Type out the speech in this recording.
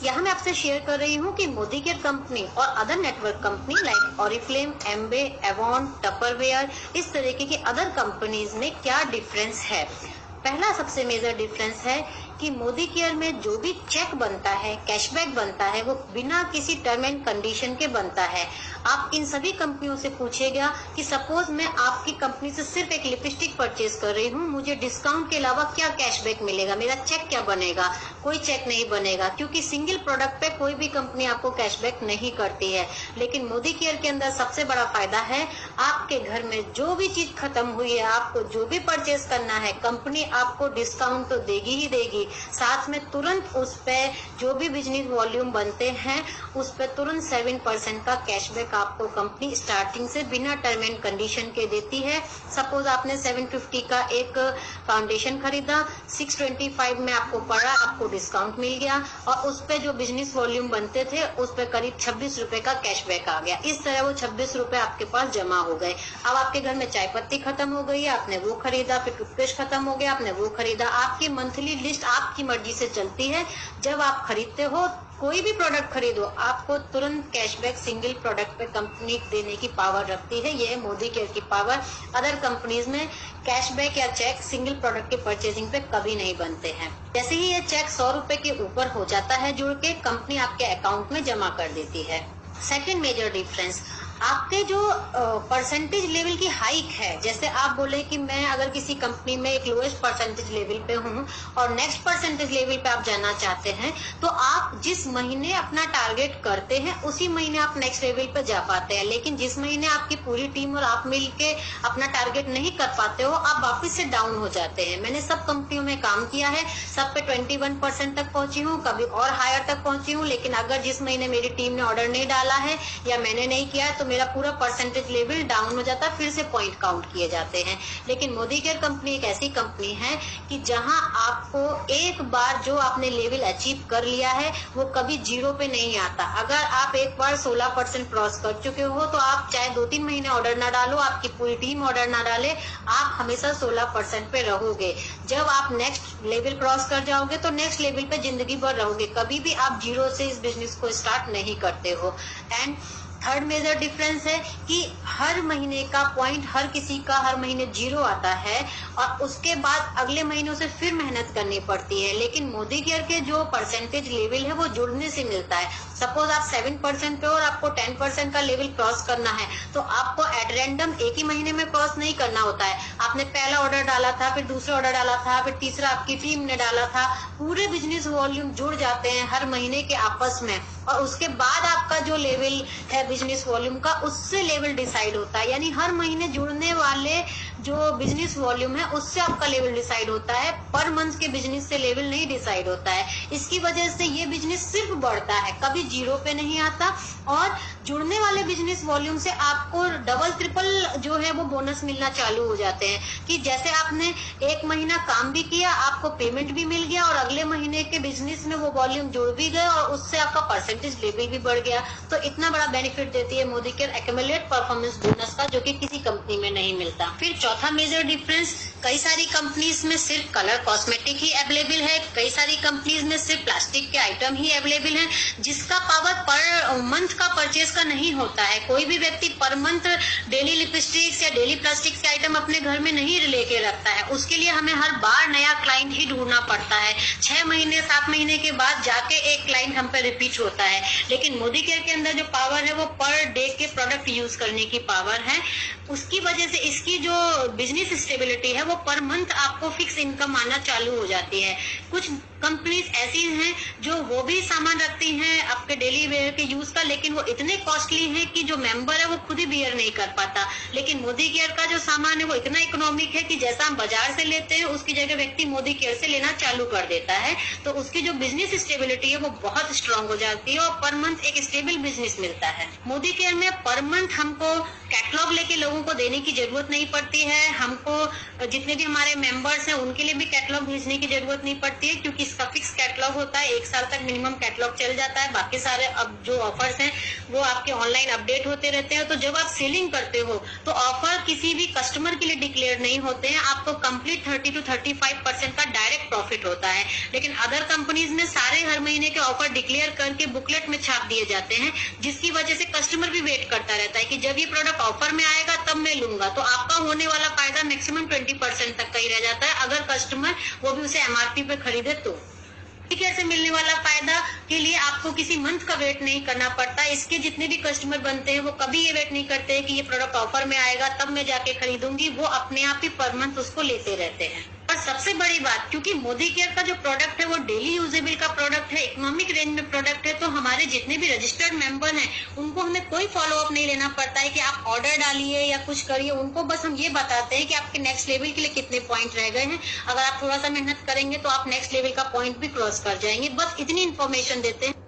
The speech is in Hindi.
यहाँ मैं आपसे शेयर कर रही हूँ कि मोदी केयर कंपनी और other network company like Oriflame, Amway, Avon, Tupperware, इस तरीके की अदर कंपनीज में क्या डिफरेंस है। पहला सबसे मेजर डिफरेंस है कि मोदी केयर में जो भी चेक बनता है, कैशबैक बनता है, वो बिना किसी टर्म एंड कंडीशन के बनता है। आप इन सभी कंपनियों से पूछेगा कि सपोज मैं आपकी कंपनी से सिर्फ एक लिपस्टिक परचेज कर रही हूँ, मुझे डिस्काउंट के अलावा क्या कैशबैक मिलेगा, मेरा चेक क्या बनेगा? कोई चेक नहीं बनेगा, क्योंकि सिंगल प्रोडक्ट पे कोई भी कंपनी आपको कैशबैक नहीं करती है। लेकिन मोदी केयर के अंदर सबसे बड़ा फायदा है, आपके घर में जो भी चीज खत्म हुई है, आपको जो भी परचेज करना है, कंपनी आपको डिस्काउंट तो देगी ही देगी, साथ में तुरंत उस पे जो भी बिजनेस वॉल्यूम बनते हैं उस पे तुरंत 7% का कैशबैक आपको कंपनी स्टार्टिंग से बिना टर्म एंड कंडीशन के देती है। सपोज आपने 750 का एक फाउंडेशन खरीदा, 625 में आपको पड़ा, आपको डिस्काउंट मिल गया और उस पे जो बिजनेस वॉल्यूम बनते थे उस पे करीब 26 रुपए का कैशबैक आ गया। इस तरह वो 26 रुपए आपके पास जमा हो गए। अब आपके घर में चाय पत्ती खत्म हो गई है, आपने वो खरीदा, फिर टूथपेस्ट खत्म हो गया, आपने वो खरीदा। आपकी मंथली लिस्ट आपकी मर्जी से चलती है। जब आप खरीदते हो, कोई भी प्रोडक्ट खरीदो, आपको तुरंत कैशबैक सिंगल प्रोडक्ट पे कंपनी देने की पावर रखती है। ये है मोदी केयर की पावर। अदर कंपनीज में कैशबैक या चेक सिंगल प्रोडक्ट के परचेजिंग पे कभी नहीं बनते हैं। जैसे ही ये चेक 100 रुपए के ऊपर हो जाता है जुड़ के, कंपनी आपके अकाउंट में जमा कर देती है। सेकेंड मेजर डिफरेंस, आपके जो परसेंटेज लेवल की हाइक है, जैसे आप बोले कि मैं अगर किसी कंपनी में एक लोएस्ट परसेंटेज लेवल पे हूँ और नेक्स्ट परसेंटेज लेवल पे आप जाना चाहते हैं, तो आप जिस महीने अपना टारगेट करते हैं उसी महीने आप नेक्स्ट लेवल पे जा पाते हैं। लेकिन जिस महीने आपकी पूरी टीम और आप मिलके अपना टारगेट नहीं कर पाते हो, आप वापस से डाउन हो जाते हैं। मैंने सब कंपनियों में काम किया है, सब पे 21% तक पहुंची हूँ, कभी और हायर तक पहुंची हूँ। लेकिन अगर जिस महीने मेरी टीम ने ऑर्डर नहीं डाला है या मैंने नहीं किया है, तो मेरा पूरा परसेंटेज लेवल डाउन हो जाता है, फिर से पॉइंट काउंट किए जाते हैं। लेकिन मोदी केयर कंपनी एक ऐसी कंपनी है कि जहां आपको एक बार जो आपने लेवल अचीव कर लिया है वो कभी जीरो पे नहीं आता। अगर आप एक बार 16% क्रॉस कर चुके हो तो आप चाहे 2-3 महीने ऑर्डर ना डालो, आपकी पूरी टीम ऑर्डर ना डाले, आप हमेशा 16% पे रहोगे। जब आप नेक्स्ट लेवल क्रॉस कर जाओगे तो नेक्स्ट लेवल पे जिंदगी भर रहोगे, कभी भी आप जीरो से इस बिजनेस को स्टार्ट नहीं करते हो। एंड थर्ड मेजर डिफरेंस है कि हर महीने का पॉइंट हर किसी का हर महीने जीरो आता है और उसके बाद अगले महीनों से फिर मेहनत करनी पड़ती है। लेकिन मोदी केयर के जो परसेंटेज लेवल है वो जुड़ने से मिलता है। सपोज आप 7% पे और आपको 10% का लेवल क्रॉस करना है, तो आपको एट रैंडम एक ही महीने में क्रॉस नहीं करना होता है। आपने पहला ऑर्डर डाला था, फिर दूसरा ऑर्डर डाला था, फिर तीसरा आपकी टीम ने डाला था, पूरे बिजनेस वॉल्यूम जुड़ जाते हैं हर महीने के आपस में, और उसके बाद आपका जो लेवल है बिजनेस वॉल्यूम का, उससे लेवल डिसाइड होता है। यानी हर महीने जुड़ने वाले जो बिजनेस वॉल्यूम है उससे आपका लेवल डिसाइड होता है, पर मंथ के बिजनेस से लेवल नहीं डिसाइड होता है। इसकी वजह से ये बिजनेस सिर्फ बढ़ता है, कभी जीरो पे नहीं आता। और जुड़ने वाले बिजनेस वॉल्यूम से आपको डबल ट्रिपल जो है वो बोनस मिलना चालू हो जाते हैं कि जैसे आपने एक महीना काम भी किया, आपको पेमेंट भी मिल गया और अगले महीने के बिजनेस में वो वॉल्यूम जुड़ भी गए और उससे आपका परसेंटेज लेवल भी बढ़ गया। तो इतना बड़ा बेनिफिट देती है Modi care accumulate performance bonus का, जो कि किसी कंपनी में नहीं मिलता। फिर चौथा मेजर डिफरेंस, कई सारी कंपनीज में सिर्फ कलर कॉस्मेटिक ही अवेलेबल है, कई सारी कंपनीज में सिर्फ प्लास्टिक के आइटम ही अवेलेबल है, जिसका पावर पर मंथ का परचेज का नहीं होता है। कोई भी व्यक्ति पर मंथ डेली लिपस्टिक्स या डेली प्लास्टिक के आइटम अपने घर में नहीं लेके रखता है। उसके लिए हमें हर बार नया क्लाइंट ही ढूंढना पड़ता है। 6 महीने 7 महीने के बाद जाके एक क्लाइंट हम पे रिपीट होता है। लेकिन मोदी केयर के अंदर जो पावर है वो पर डे के प्रोडक्ट यूज करने की पावर है। उसकी वजह से इसकी जो बिजनेस स्टेबिलिटी है वो पर मंथ आपको फिक्स इनकम आना चालू हो जाती है। कुछ कंपनीज ऐसी हैं जो वो भी सामान रखती हैं आपके डेली वेयर के यूज का, लेकिन वो इतने कॉस्टली है कि जो मेंबर है वो खुद ही बियर नहीं कर पाता। लेकिन मोदी केयर का जो सामान है वो इतना इकोनॉमिक है कि जैसा हम बाजार से लेते हैं उसकी जगह व्यक्ति मोदी केयर से लेना चालू कर देता है, तो उसकी जो बिजनेस स्टेबिलिटी है वो बहुत स्ट्रांग हो जाती है और पर मंथ एक स्टेबल बिजनेस मिलता है। मोदी केयर में पर मंथ हमको कैटलॉग लेके लोगों को देने की जरूरत नहीं पड़ती है। हमको जितने भी हमारे मेंबर्स हैं उनके लिए भी कैटलॉग भेजने की जरूरत नहीं पड़ती है, क्योंकि इसका फिक्स कैटलॉग कैटलॉग होता है, 1 साल तक मिनिमम कैटलॉग चल जाता है। बाकी सारे अब जो ऑफर्स हैं वो आपके ऑनलाइन अपडेट होते रहते हैं। तो जब आप सेलिंग करते हो तो ऑफर किसी भी कस्टमर के लिए डिक्लेयर नहीं होते हैं, आपको कंप्लीट 30 to 35% का डायरेक्ट प्रॉफिट होता है। लेकिन अदर कंपनीज में सारे हर महीने के ऑफर डिक्लेयर करके बुकलेट में छाप दिए जाते हैं, जिसकी वजह से कस्टमर भी वेट करता रहता है कि जब ये प्रोडक्ट ऑफर में आएगा तब मैं लूंगा। तो आपका होने वाला फायदा मैक्सिमम 20% तक का ही रह जाता है, अगर कस्टमर वो भी उसे एमआरपी पे खरीदे तो। केयर से मिलने वाला फायदा के लिए आपको किसी मंथ का वेट नहीं करना पड़ता। इसके जितने भी कस्टमर बनते हैं वो कभी ये वेट नहीं करते हैं कि ये प्रोडक्ट ऑफर में आएगा तब मैं जाके खरीदूंगी, वो अपने आप ही पर मंथ उसको लेते रहते हैं। और सबसे बड़ी बात, क्योंकि मोदी केयर का जो प्रोडक्ट है वो डेली यूजेबल का प्रोडक्ट है, इकोनॉमिक रेंज में प्रोडक्ट है, तो हमारे जितने भी रजिस्टर्ड मेंबर हैं उनको हमें कोई फॉलो अप नहीं लेना पड़ता है कि आप ऑर्डर डालिए या कुछ करिए। उनको बस हम ये बताते हैं कि आपके नेक्स्ट लेवल के लिए कितने पॉइंट रह गए हैं, अगर आप थोड़ा सा मेहनत करेंगे तो आप नेक्स्ट लेवल का पॉइंट भी क्रॉस कर जाएंगे। बस इतनी इन्फॉर्मेशन देते हैं।